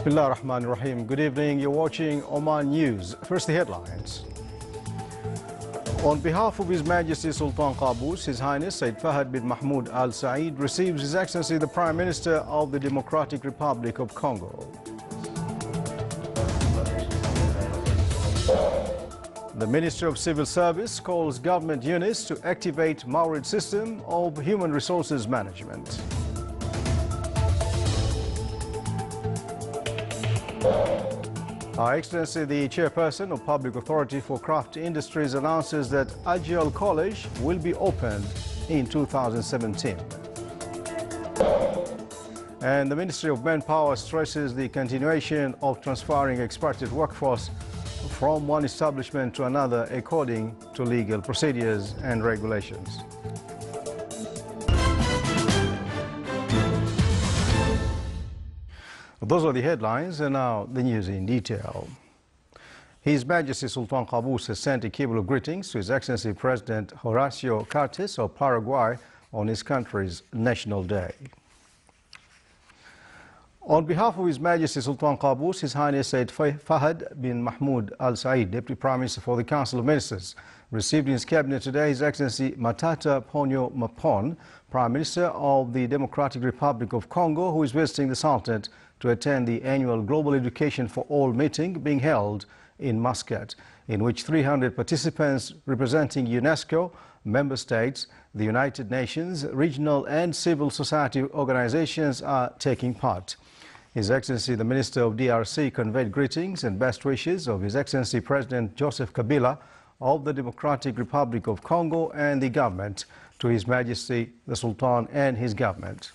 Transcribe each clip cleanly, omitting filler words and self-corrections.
Bismillah ar-Rahman ar-Rahim. Good evening. You're watching Oman News. First, the headlines. On behalf of His Majesty Sultan Qaboos, His Highness Said Fahad bin Mahmoud Al Saeed receives His Excellency the Prime Minister of the Democratic Republic of Congo. The Ministry of Civil Service calls government units to activate Maurid system of human resources management. Her Excellency the Chairperson of Public Authority for Craft Industries announces that Ajial College will be opened in 2017. And the Ministry of Manpower stresses the continuation of transferring expatriate workforce from one establishment to another according to legal procedures and regulations. Those are the headlines, and now the news in detail. His Majesty Sultan Qaboos has sent a cable of greetings to His Excellency President Horacio Cartes of Paraguay on his country's National Day. On behalf of His Majesty Sultan Qaboos, His Highness Said Fahad bin Mahmoud Al Saeed, Deputy Prime Minister for the Council of Ministers, received in his cabinet today His Excellency Matata Ponyo Mapon, Prime Minister of the Democratic Republic of Congo, who is visiting the Sultanate to attend the annual Global Education for All meeting being held in Muscat, in which 300 participants representing UNESCO, member states, the United Nations, regional and civil society organizations are taking part. His Excellency the Minister of DRC conveyed greetings and best wishes of His Excellency President Joseph Kabila of the Democratic Republic of Congo and the government to His Majesty the Sultan and his government.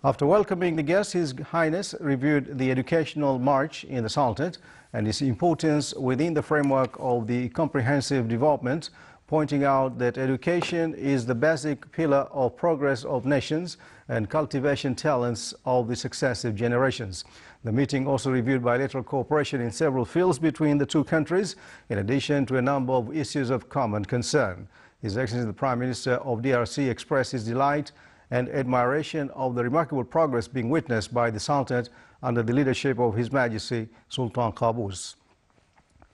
After welcoming the guests, His Highness reviewed the educational march in the Sultanate and its importance within the framework of the comprehensive development, pointing out that education is the basic pillar of progress of nations and cultivation talents of the successive generations. The meeting also reviewed bilateral cooperation in several fields between the two countries, in addition to a number of issues of common concern. His Excellency the Prime Minister of DRC expressed his delight and admiration of the remarkable progress being witnessed by the Sultanate under the leadership of His Majesty Sultan Qaboos.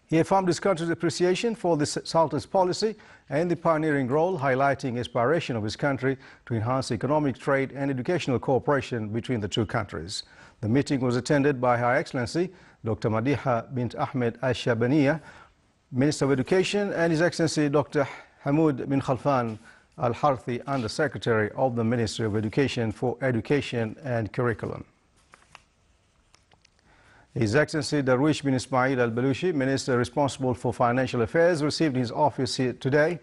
He affirmed his country's appreciation for the Sultan's policy and the pioneering role, highlighting aspiration of his country to enhance economic, trade and educational cooperation between the two countries. The meeting was attended by Her Excellency Dr. Madiha bint Ahmed Al-Shabaniya, Minister of Education, and His Excellency Dr. Hamoud bin Khalfan Al-Harthi, Under Secretary of the Ministry of Education for Education and Curriculum. His Excellency Darwish bin Ismail Al-Balushi, Minister responsible for Financial Affairs, received in his office here today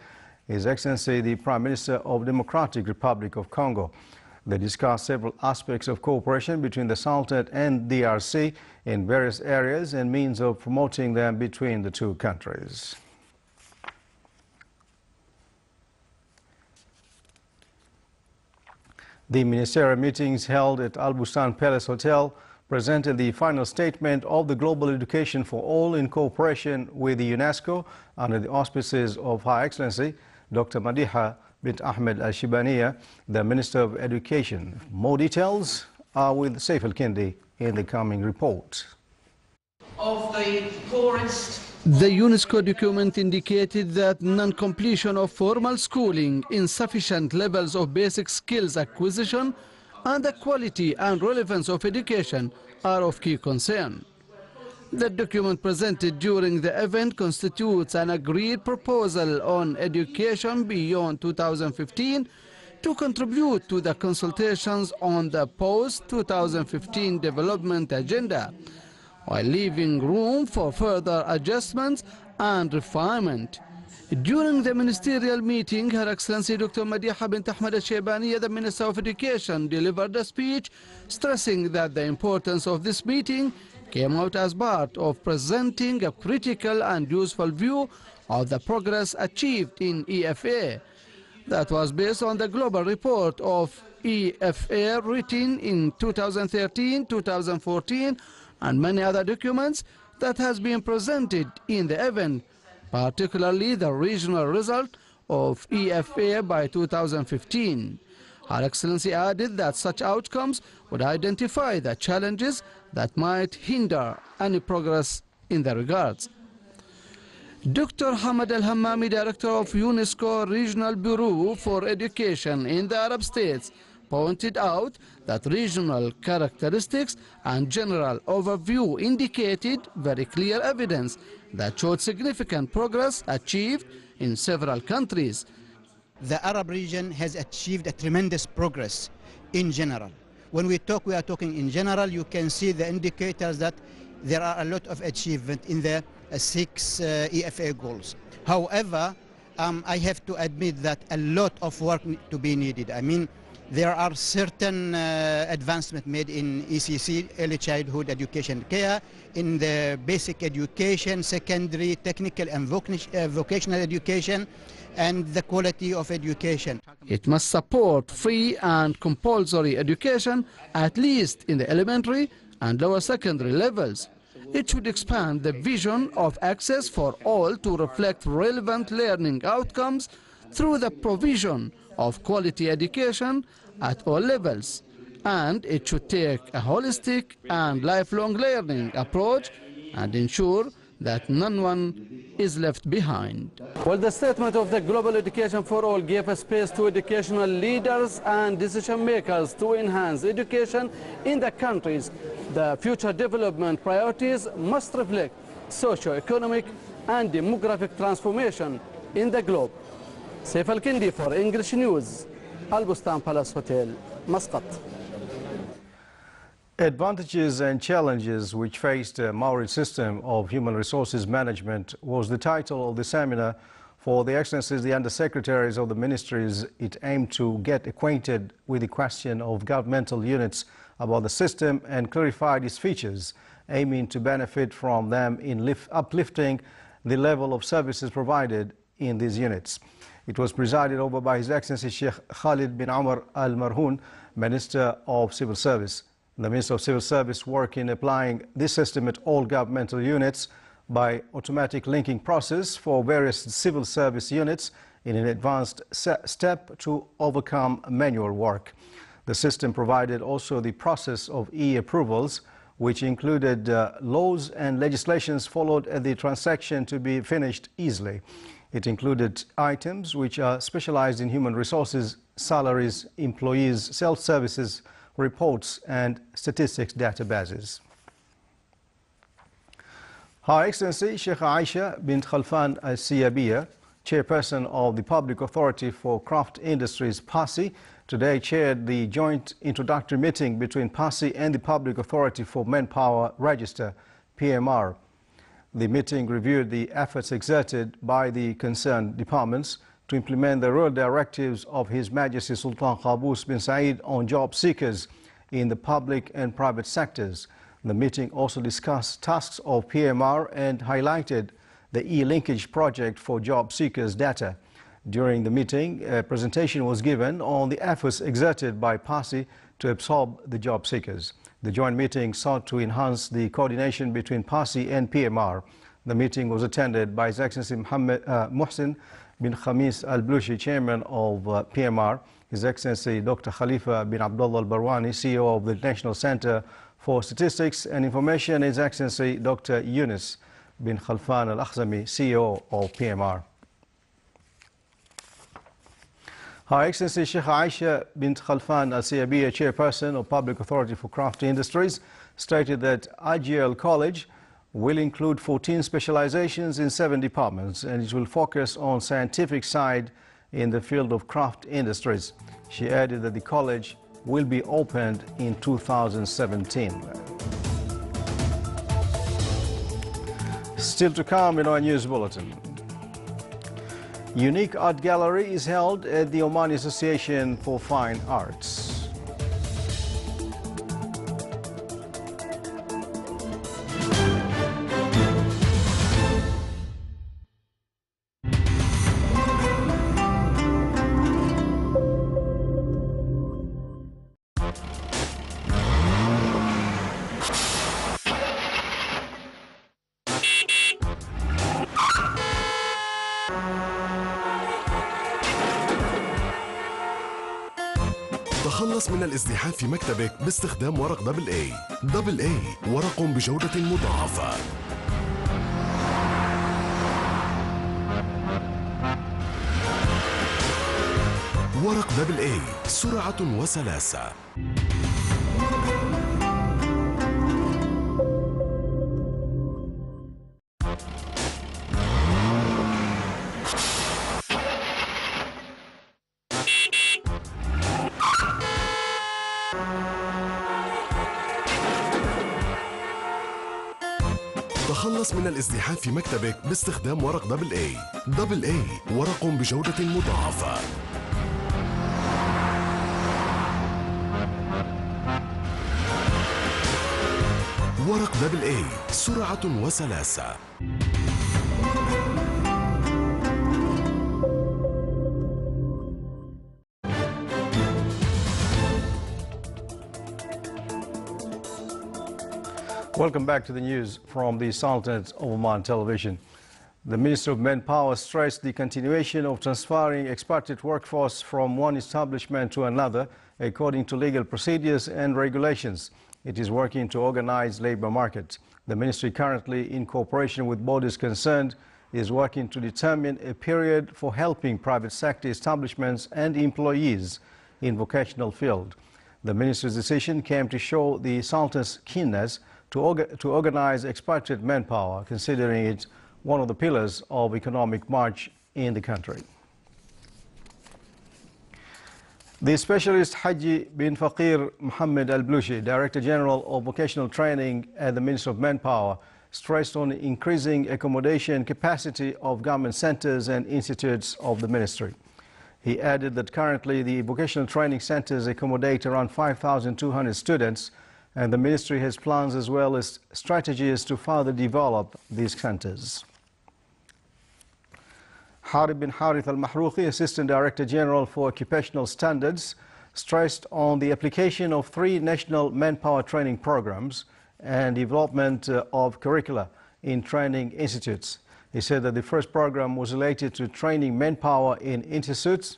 His Excellency the Prime Minister of Democratic Republic of Congo. They discussed several aspects of cooperation between the Sultanate and DRC in various areas and means of promoting them between the two countries. The ministerial meetings held at Al Bustan Palace Hotel presented the final statement of the Global Education for All in cooperation with the UNESCO under the auspices of Her Excellency Dr. Madiha bint Ahmed Al-Shibaniya, the Minister of Education. More details are with Saif Al-Kindi in the coming report. Of the poorest. The UNESCO document indicated that non-completion of formal schooling, insufficient levels of basic skills acquisition, and the quality and relevance of education are of key concern. The document presented during the event constitutes an agreed proposal on education beyond 2015 to contribute to the consultations on the post-2015 development agenda, while leaving room for further adjustments and refinement. During the ministerial meeting, Her Excellency Dr. Madiha bint Ahmed Al-Shaybaniya, the Minister of Education, delivered a speech stressing that the importance of this meeting came out as part of presenting a critical and useful view of the progress achieved in EFA. That was based on the global report of EFA written in 2013, 2014, and many other documents that has been presented in the event, particularly the regional result of EFA by 2015. Her Excellency added that such outcomes would identify the challenges that might hinder any progress in the regards. Dr. Hamad Al-Hammami, Director of UNESCO Regional Bureau for Education in the Arab States, pointed out that regional characteristics and general overview indicated very clear evidence that showed significant progress achieved in several countries. The Arab region has achieved a tremendous progress in general. When we are talking in general, you can see the indicators that there are a lot of achievement in the 6 EFA goals. However, I have to admit that a lot of work to be needed. I mean, there are certain advancements made in ECC, early childhood education care, in the basic education, secondary, technical and vocational education, and the quality of education. It must support free and compulsory education, at least in the elementary and lower secondary levels. It should expand the vision of access for all to reflect relevant learning outcomes through the provision of quality education at all levels. And it should take a holistic and lifelong learning approach and ensure that no one is left behind. Well, the statement of the Global Education for All gave a space to educational leaders and decision makers to enhance education in the countries. The future development priorities must reflect socio-economic and demographic transformation in the globe. Saif Al-Kindi for English News, Al Bustan Palace Hotel, Muscat. Advantages and challenges which faced the Maori system of human resources management was the title of the seminar for the Excellencies, the Undersecretaries of the Ministries. It aimed to get acquainted with the question of governmental units about the system and clarified its features, aiming to benefit from them in uplifting the level of services provided in these units. It was presided over by His Excellency Sheikh Khalid bin Umar Al Marhoon, Minister of Civil Service. The Minister of Civil Service worked in applying this system at all governmental units by automatic linking process for various civil service units in an advanced step to overcome manual work. The system provided also the process of e-approvals, which included laws and legislations followed at the transaction to be finished easily. It included items which are specialized in human resources, salaries, employees, self-services, reports and statistics databases. Her Excellency Sheikh Aisha bint Khalfan Al-Siyabiya, Chairperson of the Public Authority for Craft Industries, PASI, today chaired the joint introductory meeting between PASI and the Public Authority for Manpower Register, PMR. The meeting reviewed the efforts exerted by the concerned departments to implement the rural directives of His Majesty Sultan Qaboos bin Said on job seekers in the public and private sectors. The meeting also discussed tasks of PMR and highlighted the e-linkage project for job seekers data. During the meeting, a presentation was given on the efforts exerted by PASI to absorb the job seekers. The joint meeting sought to enhance the coordination between PASI and PMR. The meeting was attended by His Excellency Muhsin bin Khamis Al-Blushi, Chairman of PMR, His Excellency Dr. Khalifa bin Abdullah Al-Barwani, CEO of the National Center for Statistics and Information, His Excellency Dr. Yunus bin Khalfan Al-Akhzami, CEO of PMR. Her Excellency Sheikh Aisha bint Khalfan Al-Siyabiya, Chairperson of Public Authority for Craft Industries, stated that IGL College will include 14 specializations in 7 departments, and it will focus on scientific side in the field of craft industries. She added that the college will be opened in 2017. Still to come in our news bulletin. Unique art gallery is held at the Omani Association for Fine Arts. تخلص من الازدحام في مكتبك باستخدام ورق دبل اي. دبل اي ورق بجودة مضاعفة. ورق دبل اي، سرعة وسلاسة. تخلص من الازدحام في مكتبك باستخدام ورق دبل اي. دبل اي ورق بجودة مضاعفة. ورق دبل اي، سرعة وسلاسة. Welcome back to the news from the Sultanate of Oman Television. The Minister of Manpower stressed the continuation of transferring expatriate workforce from one establishment to another according to legal procedures and regulations. It is working to organize labor market. The ministry currently, in cooperation with bodies concerned, is working to determine a period for helping private sector establishments and employees in vocational field. The minister's decision came to show the Sultan's keenness to organize expatriate manpower, considering it one of the pillars of economic march in the country. The specialist Haji bin Faqir Mohammed Al-Blushi, Director General of Vocational Training at the Ministry of Manpower, stressed on increasing accommodation capacity of government centers and institutes of the ministry. He added that currently the vocational training centers accommodate around 5,200 students, and the ministry has plans as well as strategies to further develop these centers. Harib bin Harith Al-Mahrouqi, Assistant Director General for Occupational Standards, stressed on the application of 3 national manpower training programs and development of curricula in training institutes. He said that the first program was related to training manpower in institutes.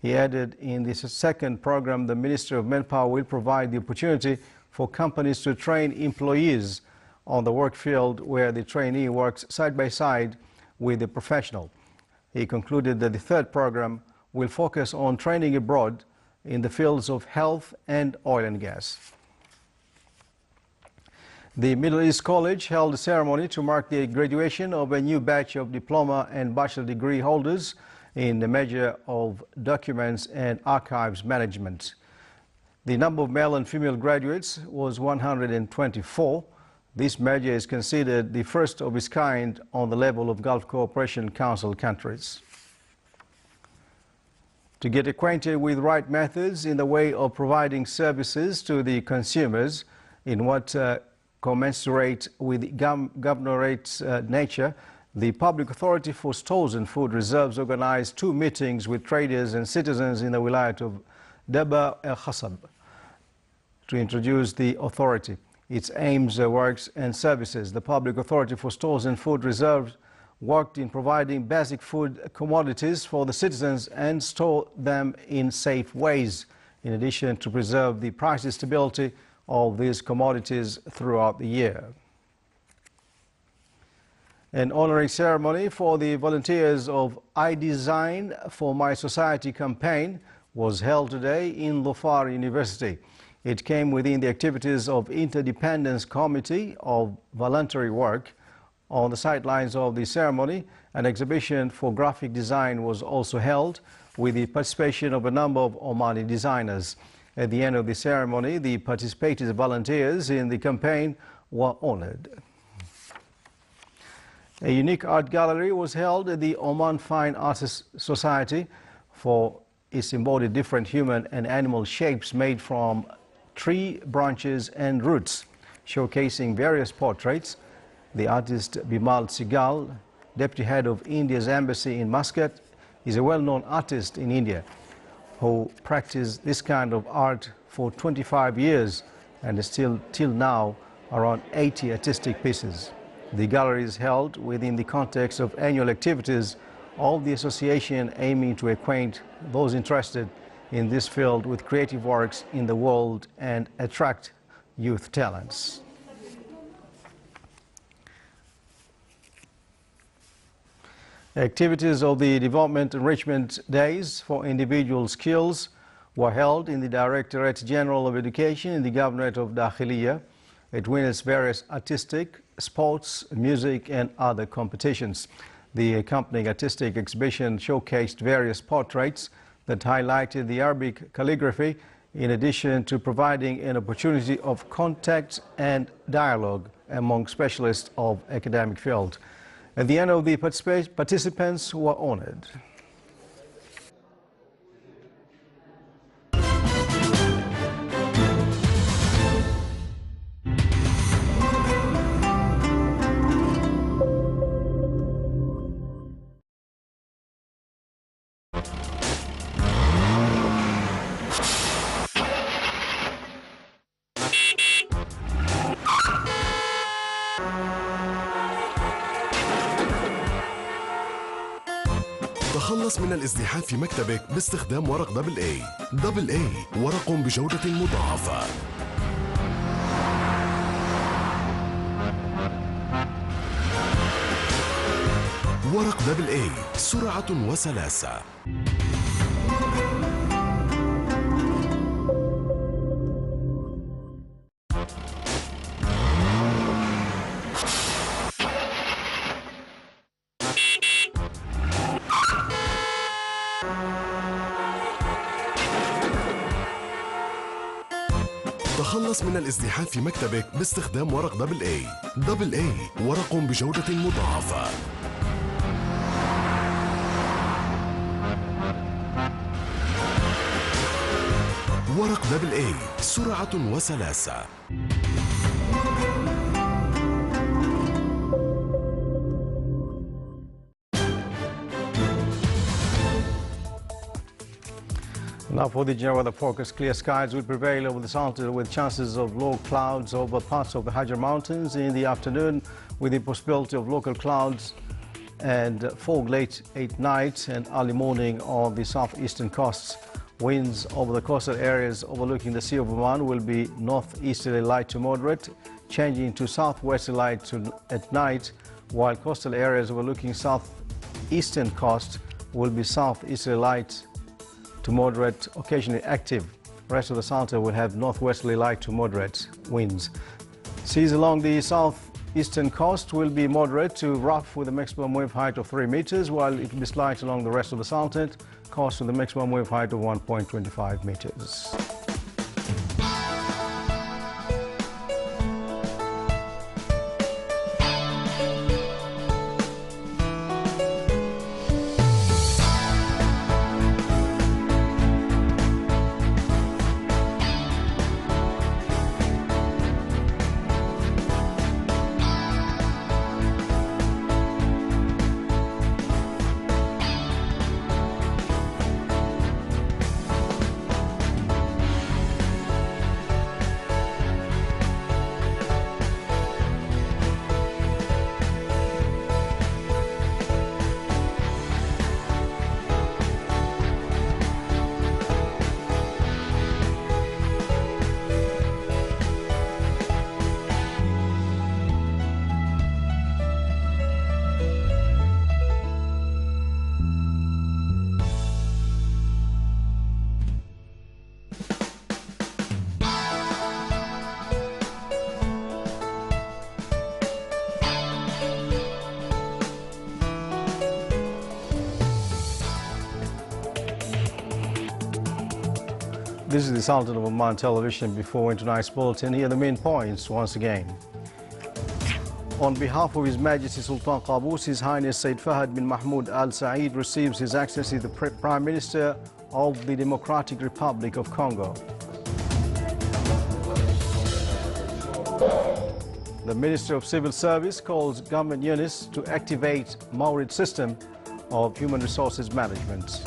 He added in this second program, the Ministry of Manpower will provide the opportunity for companies to train employees on the work field where the trainee works side by side with the professional. He concluded that the third program will focus on training abroad in the fields of health and oil and gas. The Middle East College held a ceremony to mark the graduation of a new batch of diploma and bachelor degree holders in the major of documents and archives management. The number of male and female graduates was 124. This major is considered the first of its kind on the level of Gulf Cooperation Council countries. To get acquainted with right methods in the way of providing services to the consumers in what commensurate with governorate's nature, the Public Authority for Stores and Food Reserves organized 2 meetings with traders and citizens in the Wilayat of Daba al-Khasab to introduce the authority, its aims, works and services. The Public Authority for Stores and Food Reserves worked in providing basic food commodities for the citizens and store them in safe ways, in addition to preserve the price stability of these commodities throughout the year. An honoring ceremony for the volunteers of I Design for My Society campaign was held today in Dhofar University. It came within the activities of Interdependence Committee of Voluntary Work. On the sidelines of the ceremony, an exhibition for graphic design was also held with the participation of a number of Omani designers. At the end of the ceremony, the participating volunteers in the campaign were honored. A unique art gallery was held at the Oman Fine Artists Society for its embodied different human and animal shapes made from tree branches and roots, showcasing various portraits. The artist Bimal Sigal, deputy head of India's embassy in Muscat, is a well-known artist in India who practiced this kind of art for 25 years and is still till now around 80 artistic pieces. The gallery is held within the context of annual activities of the association aiming to acquaint those interested in this field with creative works in the world and attract youth talents. Activities of the Development Enrichment Days for Individual Skills were held in the Directorate General of Education in the Governorate of Dakhiliya. It witnessed various artistic, sports, music and other competitions. The accompanying artistic exhibition showcased various portraits that highlighted the Arabic calligraphy, in addition to providing an opportunity of contact and dialogue among specialists of academic field. At the end of the participants were honored. تخلص من الازدحام في مكتبك باستخدام ورق دبل اي. دبل اي ورق بجودة مضاعفة. ورق دبل اي، سرعة وسلاسة. تخلص من الازدحام في مكتبك باستخدام ورق دبل اي. دبل اي ورق بجودة مضاعفة. ورق دبل اي، سرعة وسلاسة. Now for the general weather forecast, clear skies will prevail over the Sultan with chances of low clouds over parts of the Hajar Mountains in the afternoon, with the possibility of local clouds and fog late at night and early morning on the southeastern coasts. Winds over the coastal areas overlooking the Sea of Oman will be northeasterly light to moderate, changing to southwesterly light at night, while coastal areas overlooking southeastern coast will be southeasterly light to moderate, occasionally active. The rest of the Salta will have northwesterly light to moderate winds. Seas along the southeastern coast will be moderate to rough with a maximum wave height of 3 meters, while it will be slight along the rest of the Salta coast with a maximum wave height of 1.25 meters. This is the Sultan of Oman Television. Before we enter tonight's bulletin, here are the main points once again. On behalf of His Majesty Sultan Qaboos, His Highness Said Fahad bin Mahmoud Al Saeed receives His Excellency the Prime Minister of the Democratic Republic of Congo. The Minister of Civil Service calls government units to activate Maurid system of human resources management.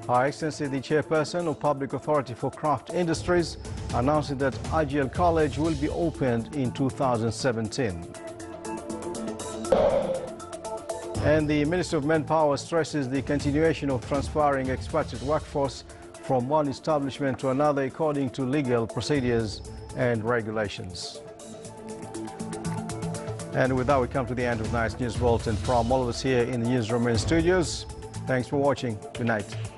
Her Excellency the Chairperson of Public Authority for Craft Industries announcing that IGL College will be opened in 2017. And the Minister of Manpower stresses the continuation of transferring expatriate workforce from one establishment to another according to legal procedures and regulations. And with that, we come to the end of tonight's News Bulletin from all of us here in the newsroom and studios. Thanks for watching. Good night.